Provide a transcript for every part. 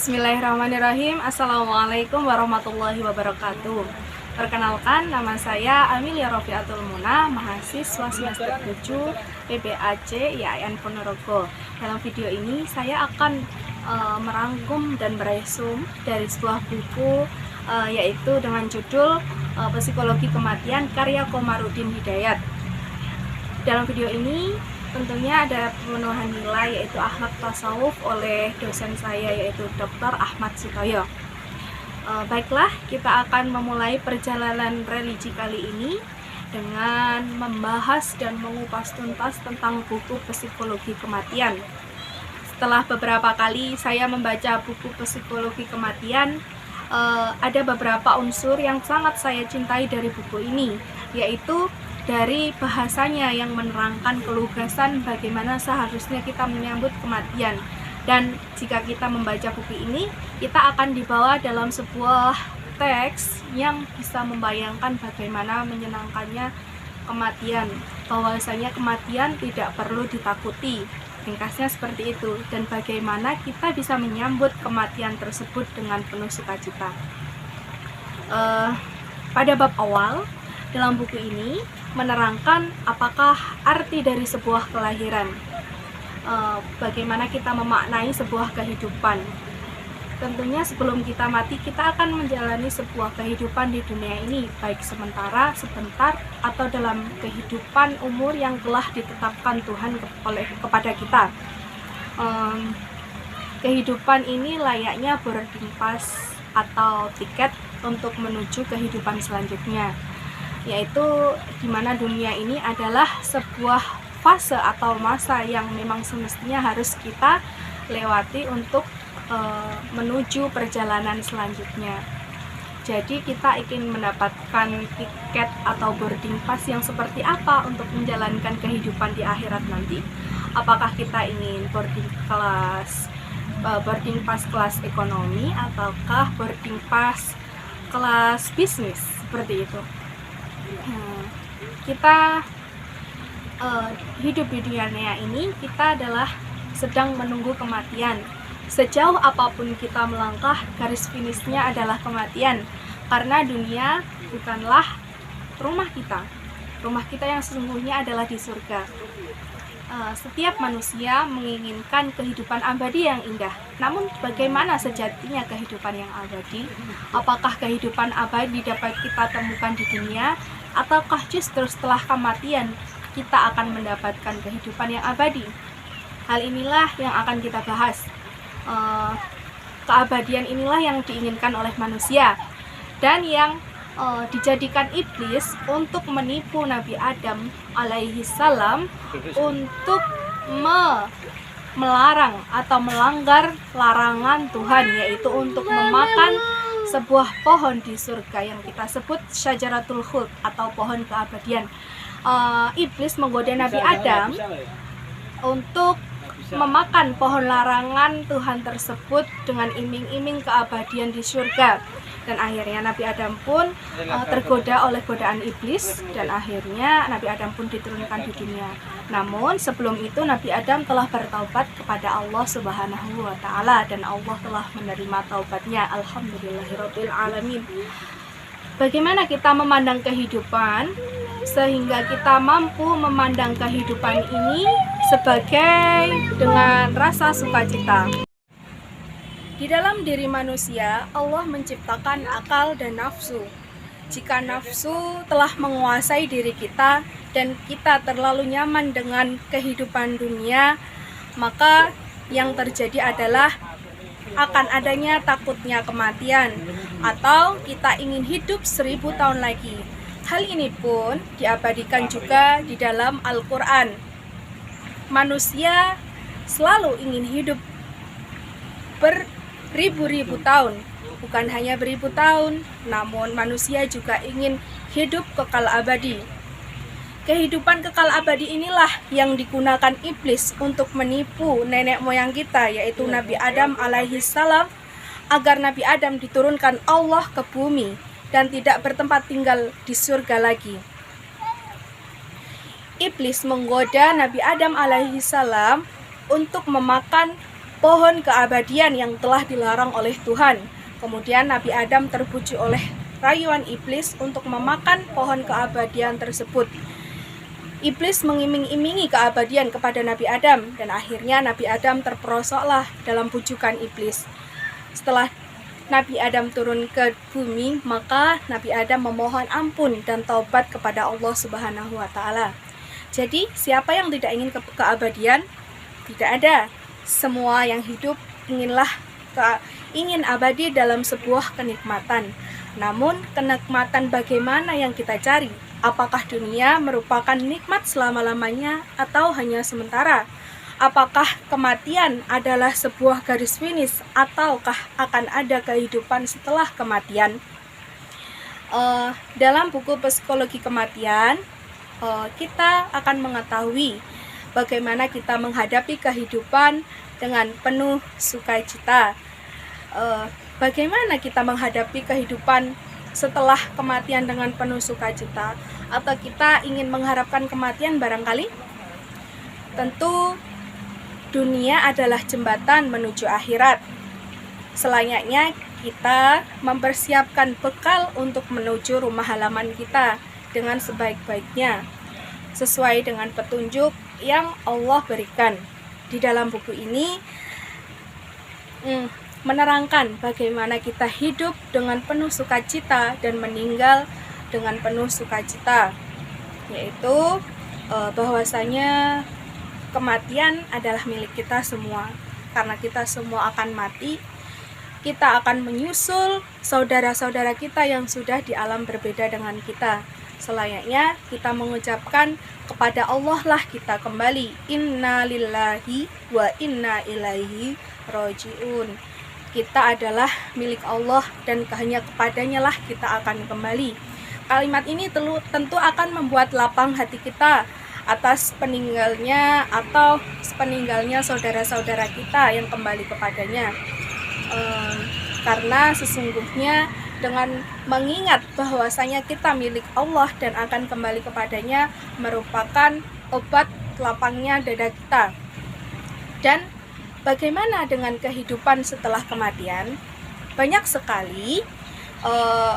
Bismillahirrahmanirrahim. Assalamualaikum warahmatullahi wabarakatuh. Perkenalkan, nama saya Amelia Rofiatul Muna, mahasiswa semester 7 PPAC IAIN Ponorogo. Dalam video ini saya akan merangkum dan meresum dari sebuah buku yaitu dengan judul Psikologi Kematian karya Komarudin Hidayat. Dalam video ini tentunya ada pemenuhan nilai yaitu akhlak tasawuf oleh dosen saya yaitu Dr. Ahmad Sutoyo. Baiklah, kita akan memulai perjalanan religi kali ini dengan membahas dan mengupas tuntas tentang buku Psikologi Kematian. Setelah beberapa kali saya membaca buku Psikologi Kematian, ada beberapa unsur yang sangat saya cintai dari buku ini, yaitu dari bahasanya yang menerangkan kelugasan bagaimana seharusnya kita menyambut kematian. Dan jika kita membaca buku ini, kita akan dibawa dalam sebuah teks yang bisa membayangkan bagaimana menyenangkannya kematian, bahwasanya kematian tidak perlu ditakuti, ringkasnya seperti itu, dan bagaimana kita bisa menyambut kematian tersebut dengan penuh sukacita. Pada bab awal dalam buku ini menerangkan apakah arti dari sebuah kelahiran, bagaimana kita memaknai sebuah kehidupan. Tentunya sebelum kita mati, kita akan menjalani sebuah kehidupan di dunia ini, baik sementara, sebentar, atau dalam kehidupan umur yang telah ditetapkan Tuhan kepada kita. Kehidupan ini layaknya boarding pass atau tiket untuk menuju kehidupan selanjutnya, yaitu dimana dunia ini adalah sebuah fase atau masa yang memang semestinya harus kita lewati untuk menuju perjalanan selanjutnya. Jadi kita ingin mendapatkan tiket atau boarding pass yang seperti apa untuk menjalankan kehidupan di akhirat nanti. Apakah kita ingin boarding pass kelas ekonomi ataukah boarding pass kelas bisnis, seperti itu. Kita hidup di dunia ini, kita adalah sedang menunggu kematian. Sejauh apapun kita melangkah, garis finishnya adalah kematian, karena dunia bukanlah rumah kita. Rumah kita yang sesungguhnya adalah di surga. Setiap manusia menginginkan kehidupan abadi yang indah. Namun bagaimana sejatinya kehidupan yang abadi? Apakah kehidupan abadi dapat kita temukan di dunia, ataukah justru setelah kematian kita akan mendapatkan kehidupan yang abadi? Hal inilah yang akan kita bahas. Keabadian inilah yang diinginkan oleh manusia dan yang dijadikan iblis untuk menipu Nabi Adam alaihi salam untuk melarang atau melanggar larangan Tuhan, yaitu untuk memakan sebuah pohon di surga yang kita sebut syajaratul khuld atau pohon keabadian. Iblis menggoda Nabi Adam untuk memakan pohon larangan Tuhan tersebut dengan iming-iming keabadian di surga, dan akhirnya Nabi Adam pun tergoda oleh godaan iblis, dan akhirnya Nabi Adam pun diturunkan di dunia. Namun sebelum itu Nabi Adam telah bertaubat kepada Allah Subhanahu wa Ta'ala, dan Allah telah menerima taubatnya. Alhamdulillahirabbil alamin. Bagaimana kita memandang kehidupan sehingga kita mampu memandang kehidupan ini sebagai dengan rasa sukacita. Di dalam diri manusia, Allah menciptakan akal dan nafsu. Jika nafsu telah menguasai diri kita dan kita terlalu nyaman dengan kehidupan dunia, maka yang terjadi adalah akan adanya takutnya kematian, atau kita ingin hidup 1000 tahun lagi. Hal ini pun diabadikan juga di dalam Al-Quran. Manusia selalu ingin hidup beribu-ribu tahun. Bukan hanya beribu tahun, namun manusia juga ingin hidup kekal abadi. Kehidupan kekal abadi inilah yang digunakan iblis untuk menipu nenek moyang kita, yaitu Nabi Adam alaihi salam, agar Nabi Adam diturunkan Allah ke bumi dan tidak bertempat tinggal di surga lagi. Iblis menggoda Nabi Adam alaihi salam untuk memakan pohon keabadian yang telah dilarang oleh Tuhan. Kemudian Nabi Adam terbujuk oleh rayuan iblis untuk memakan pohon keabadian tersebut. Iblis mengiming-imingi keabadian kepada Nabi Adam, dan akhirnya Nabi Adam terperosoklah dalam bujukan iblis. Setelah Nabi Adam turun ke bumi, maka Nabi Adam memohon ampun dan taubat kepada Allah Subhanahu wa Ta'ala. Jadi, siapa yang tidak ingin keabadian? Tidak ada. Semua yang hidup ingin abadi dalam sebuah kenikmatan. Namun, kenikmatan bagaimana yang kita cari? Apakah dunia merupakan nikmat selama-lamanya atau hanya sementara? Apakah kematian adalah sebuah garis finish ataukah akan ada kehidupan setelah kematian? Dalam buku Psikologi Kematian, kita akan mengetahui bagaimana kita menghadapi kehidupan dengan penuh sukacita. Bagaimana kita menghadapi kehidupan setelah kematian dengan penuh sukacita, atau kita ingin mengharapkan kematian barangkali? Tentu dunia adalah jembatan menuju akhirat. Selayaknya kita mempersiapkan bekal untuk menuju rumah halaman kita dengan sebaik-baiknya, sesuai dengan petunjuk yang Allah berikan. Di dalam buku ini menerangkan bagaimana kita hidup dengan penuh sukacita dan meninggal dengan penuh sukacita, yaitu bahwasanya kematian adalah milik kita semua. Karena kita semua akan mati, kita akan menyusul saudara-saudara kita yang sudah di alam berbeda dengan kita. Selayaknya kita mengucapkan kepada Allah lah kita kembali, inna lillahi wa inna ilaihi roji'un. Kita adalah milik Allah dan hanya kepadanya lah kita akan kembali. Kalimat ini tentu akan membuat lapang hati kita atas peninggalnya atau sepeninggalnya saudara-saudara kita yang kembali kepadanya. Karena sesungguhnya dengan mengingat bahwasanya kita milik Allah dan akan kembali kepadanya merupakan obat lapangnya dada kita. Dan bagaimana dengan kehidupan setelah kematian? Banyak sekali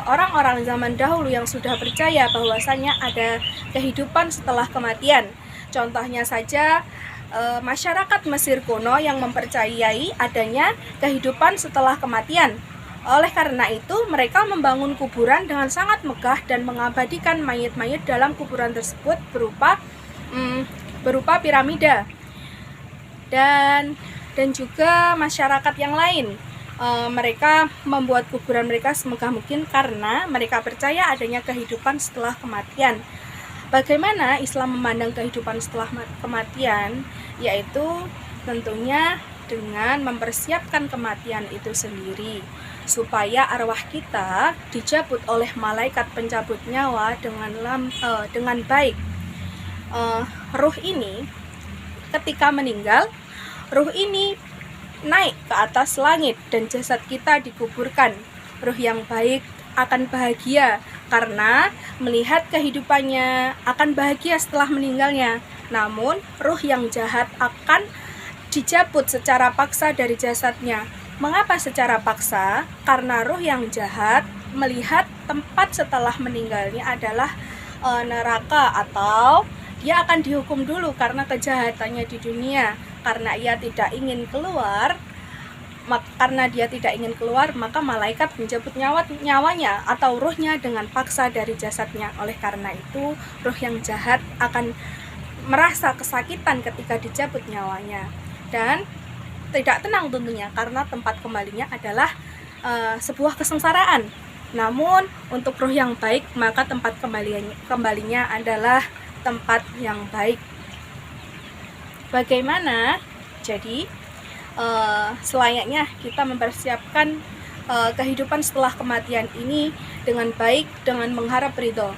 orang-orang zaman dahulu yang sudah percaya bahwasanya ada kehidupan setelah kematian. Contohnya saja masyarakat Mesir kuno yang mempercayai adanya kehidupan setelah kematian. Oleh karena itu, mereka membangun kuburan dengan sangat megah dan mengabadikan mayit-mayit dalam kuburan tersebut berupa piramida. Dan juga masyarakat yang lain, mereka membuat kuburan mereka semegah mungkin karena mereka percaya adanya kehidupan setelah kematian. Bagaimana Islam memandang kehidupan setelah kematian? Yaitu tentunya dengan mempersiapkan kematian itu sendiri, supaya arwah kita dicabut oleh malaikat pencabut nyawa dengan baik. Ruh ini ketika meninggal, ruh ini naik ke atas langit dan jasad kita dikuburkan. Ruh yang baik akan bahagia karena melihat kehidupannya akan bahagia setelah meninggalnya. Namun ruh yang jahat akan dicabut secara paksa dari jasadnya. Mengapa secara paksa? Karena ruh yang jahat melihat tempat setelah meninggalnya adalah neraka, atau dia akan dihukum dulu karena kejahatannya di dunia. Karena dia tidak ingin keluar, maka malaikat mencabut nyawanya atau ruhnya dengan paksa dari jasadnya. Oleh karena itu, ruh yang jahat akan merasa kesakitan ketika dicabut nyawanya dan tidak tenang tentunya, karena tempat kembalinya adalah sebuah kesengsaraan. Namun untuk ruh yang baik, maka tempat kembalinya adalah tempat yang baik. Bagaimana? Jadi selayaknya kita mempersiapkan kehidupan setelah kematian ini dengan baik, dengan mengharap ridho.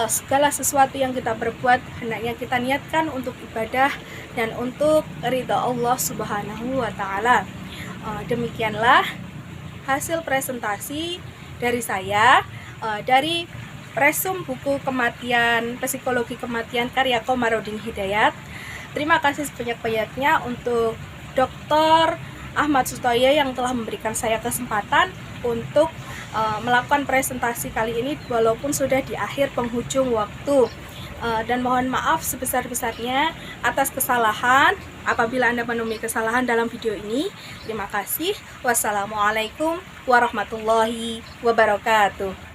Segala sesuatu yang kita perbuat hendaknya kita niatkan untuk ibadah dan untuk ridha Allah Subhanahu wa Ta'ala. Demikianlah hasil presentasi dari saya dari resum buku kematian, Psikologi Kematian karya Komarudin Hidayat. Terima kasih sebanyak-banyaknya untuk Dr. Ahmad Sutoyo yang telah memberikan saya kesempatan untuk melakukan presentasi kali ini walaupun sudah di akhir penghujung waktu. Dan mohon maaf sebesar-besarnya atas kesalahan apabila Anda menemui kesalahan dalam video ini. Terima kasih. Wassalamualaikum warahmatullahi wabarakatuh.